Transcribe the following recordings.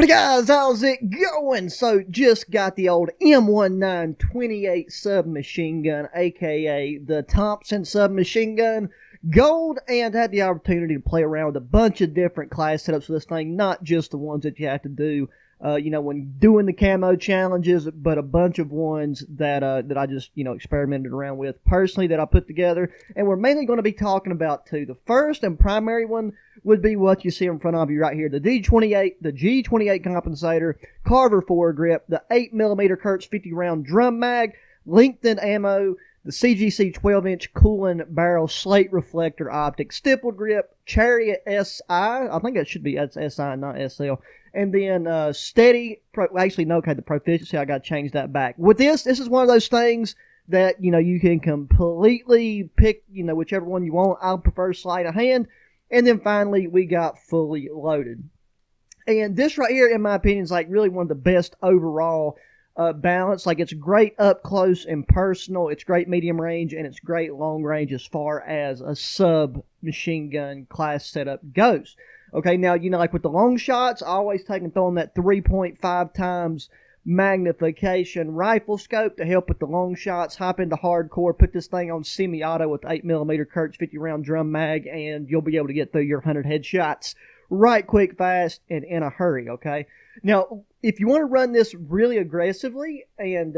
Hey guys, how's it going? So, just got the old M1928 submachine gun, aka the Thompson submachine gun, gold, and had the opportunity to play around with a bunch of different class setups for this thing, not just the ones that you have to do, when doing the camo challenges, but a bunch of ones that I just, experimented around with personally that I put together, and we're mainly going to be talking about two. The first and primary one would be what you see in front of you right here, the D28, the G28 compensator, Carver foregrip, the 8mm Kurtz 50 round drum mag, lengthened ammo, the CGC 12-inch cooling barrel slate reflector optic, stippled grip, Chariot SI, I think that should be SI, not SL, and then steady, the proficiency, I got to change that back. With this is one of those things that, you can completely pick, whichever one you want. I prefer sleight of hand. And then finally, we got fully loaded. And this right here, in my opinion, is like really one of the best overall balance. Like, it's great up close and personal. It's great medium range, and it's great long range as far as a submachine gun class setup goes. Okay, now, like with the long shots, I always take and throw on that 3.5 times magnification rifle scope to help with the long shots. Hop into hardcore, put this thing on semi-auto with 8mm Kurtz 50 round drum mag, and you'll be able to get through your 100 headshots right quick, fast, and in a hurry. Okay, now if you want to run this really aggressively and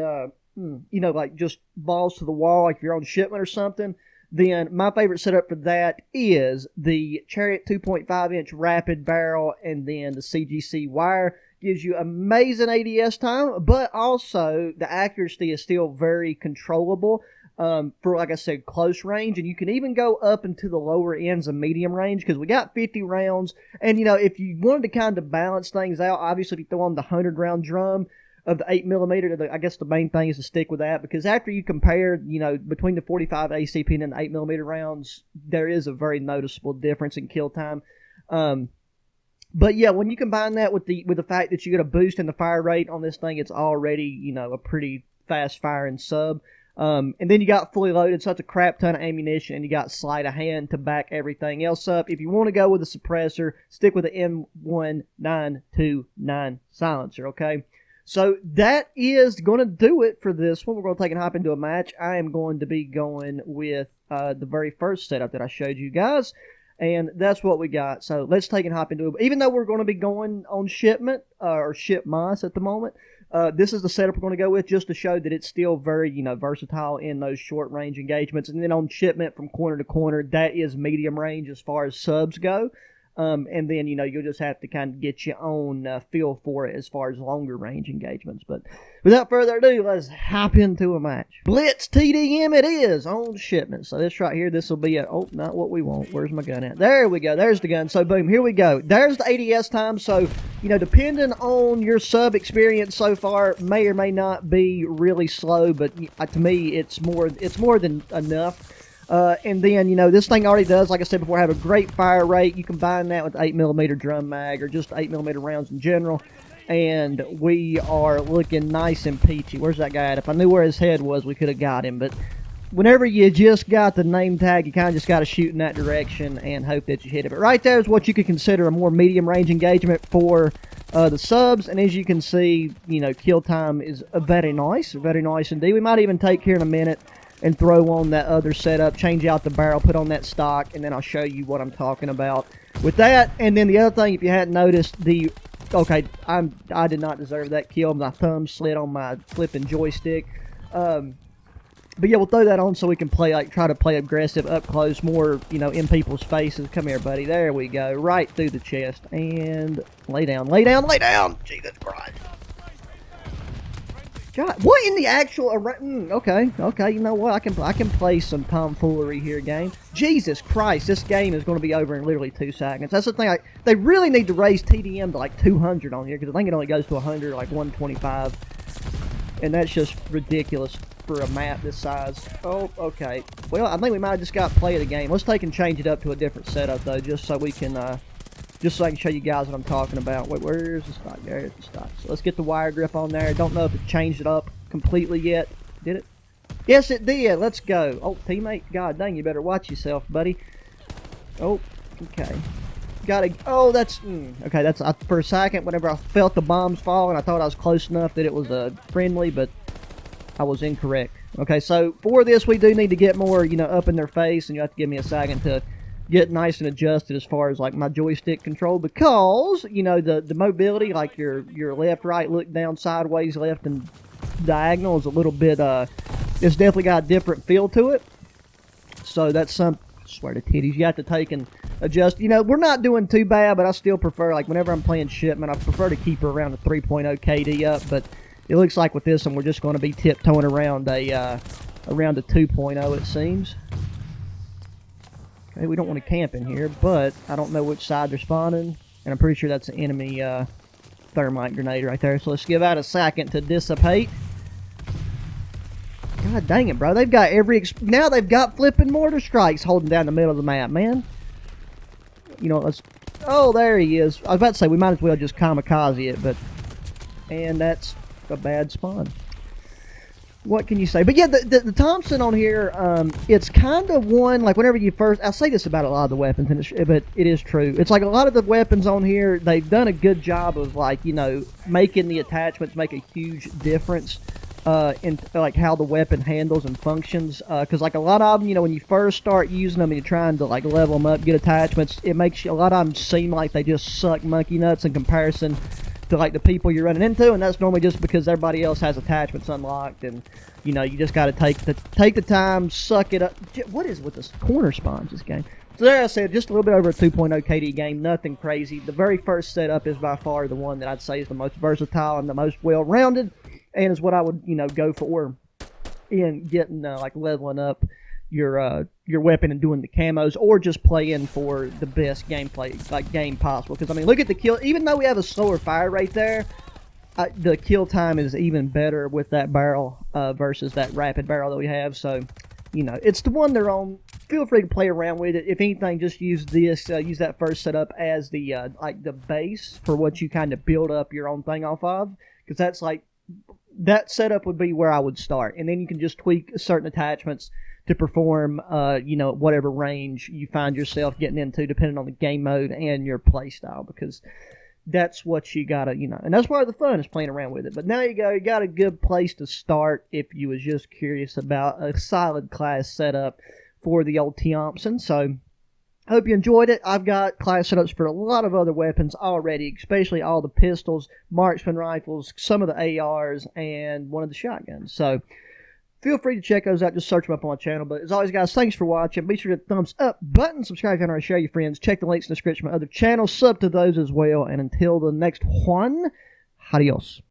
like just balls to the wall, like if you're on shipment or something, then my favorite setup for that is the Chariot 2.5-inch rapid barrel, and then the CGC wire. Gives you amazing ADS time, but also the accuracy is still very controllable for, like I said, close range. And you can even go up into the lower ends of medium range because we got 50 rounds. And, if you wanted to kind of balance things out, obviously if you throw on the 100-round drum of the 8mm, I guess the main thing is to stick with that, because after you compare, between the 45 ACP and the 8mm rounds, there is a very noticeable difference in kill time. But yeah, when you combine that with the fact that you get a boost in the fire rate on this thing, it's already, a pretty fast firing sub. And then you got fully loaded, so it's a crap ton of ammunition, and you got sleight of hand to back everything else up. If you want to go with a suppressor, stick with the M1929 silencer, okay? So that is going to do it for this one. We're going to take and hop into a match. I am going to be going with the very first setup that I showed you guys. And that's what we got. So let's take and hop into it. Even though we're going to be going on shipment, or shipmas at the moment, this is the setup we're going to go with, just to show that it's still very, versatile in those short range engagements. And then on shipment from corner to corner, that is medium range as far as subs go. And then, you'll just have to kind of get your own feel for it as far as longer range engagements. But without further ado, let's hop into a match. Blitz TDM it is on shipment. So this right here, this will be not what we want. Where's my gun at? There we go. There's the gun. So boom, here we go. There's the ADS time. So, depending on your sub experience so far, may or may not be really slow. But to me, it's more than enough. And then, this thing already does, like I said before, have a great fire rate. You combine that with 8mm drum mag, or just 8mm rounds in general, and we are looking nice and peachy. Where's that guy at? If I knew where his head was, we could have got him. But whenever you just got the name tag, you kind of just got to shoot in that direction and hope that you hit it. But right there is what you could consider a more medium range engagement for the subs. And as you can see, kill time is very nice indeed. We might even take here in a minute and throw on that other setup, change out the barrel, put on that stock, and then I'll show you what I'm talking about with that. And then the other thing, if you hadn't noticed, I did not deserve that kill. My thumb slid on my flipping joystick. But yeah, we'll throw that on so we can try to play aggressive up close, more, in people's faces. Come here, buddy. There we go. Right through the chest. And lay down. Jesus Christ. God, what in the actual... Okay, you know what? I can play some tomfoolery here, game. Jesus Christ, this game is going to be over in literally 2 seconds. That's the thing. They really need to raise TDM to like 200 on here, because I think it only goes to 100, like 125. And that's just ridiculous for a map this size. Oh, okay. Well, I think we might have just got play of the game. Let's take and change it up to a different setup, though, just so we can... just so I can show you guys what I'm talking about. Wait, where's the stock? There's the stock. So let's get the wire grip on there. Don't know if it changed it up completely yet. Did it? Yes, it did. Let's go. Oh, teammate. God dang, you better watch yourself, buddy. Oh, okay. Gotta, oh, that's, okay, that's, for a second, whenever I felt the bombs falling, I thought I was close enough that it was friendly, but I was incorrect. Okay, so for this, we do need to get more, you know, up in their face, and you have to give me a second to get nice and adjusted as far as, like, my joystick control, because, you know, the mobility, like your left, right, look down, sideways, left, and diagonal is a little bit, it's definitely got a different feel to it. So that's some, I swear to titties, you have to take and adjust. You know, we're not doing too bad, but I still prefer, like, whenever I'm playing shipment, I prefer to keep her around a 3.0 KD up, but it looks like with this one, we're just going to be tiptoeing around a 2.0, it seems. Okay, we don't want to camp in here, but I don't know which side they're spawning, and I'm pretty sure that's an enemy thermite grenade right there. So let's give that a second to dissipate. God dang it, bro. They've got now they've got flipping mortar strikes holding down the middle of the map, man. You know, let's... Oh, there he is. I was about to say, we might as well just kamikaze it, but... And that's a bad spawn. What can you say? But yeah, the Thompson on here, it's kind of one, like whenever you first... I say this about a lot of the weapons, but it is true. It's like a lot of the weapons on here, they've done a good job of, like, you know, making the attachments make a huge difference in, like, how the weapon handles and functions. Because, like, a lot of them, you know, when you first start using them and you're trying to, like, level them up, get attachments, it makes you, a lot of them seem like they just suck monkey nuts in comparison to, like, the people you're running into, and that's normally just because everybody else has attachments unlocked, and, you know, you just got to take the time, suck it up. What is with this corner spawns, this game? So there I said, just a little bit over a 2.0 KD game, nothing crazy. The very first setup is by far the one that I'd say is the most versatile and the most well-rounded, and is what I would, you know, go for in getting, like, leveling up your weapon and doing the camos, or just playing for the best gameplay, like, game possible. Because, I mean, look at the kill. Even though we have a slower fire rate there, the kill time is even better with that barrel versus that rapid barrel that we have. So, you know, it's the one they're on. Feel free to play around with it. If anything, just use this, use that first setup as the, like, the base for what you kind of build up your own thing off of. Because that's, like, that setup would be where I would start. And then you can just tweak certain attachments to perform, you know, whatever range you find yourself getting into, depending on the game mode and your play style, because that's what you gotta, you know, and that's part of the fun, is playing around with it. But now you go, you got a good place to start if you was just curious about a solid class setup for the old Thompson. So, hope you enjoyed it. I've got class setups for a lot of other weapons already, especially all the pistols, marksman rifles, some of the ARs, and one of the shotguns. So, feel free to check those out. Just search them up on my channel. But as always, guys, thanks for watching. Be sure to hit the thumbs up button. Subscribe if you want to share your friends. Check the links in the description of my other channels. Sub to those as well. And until the next one, adios.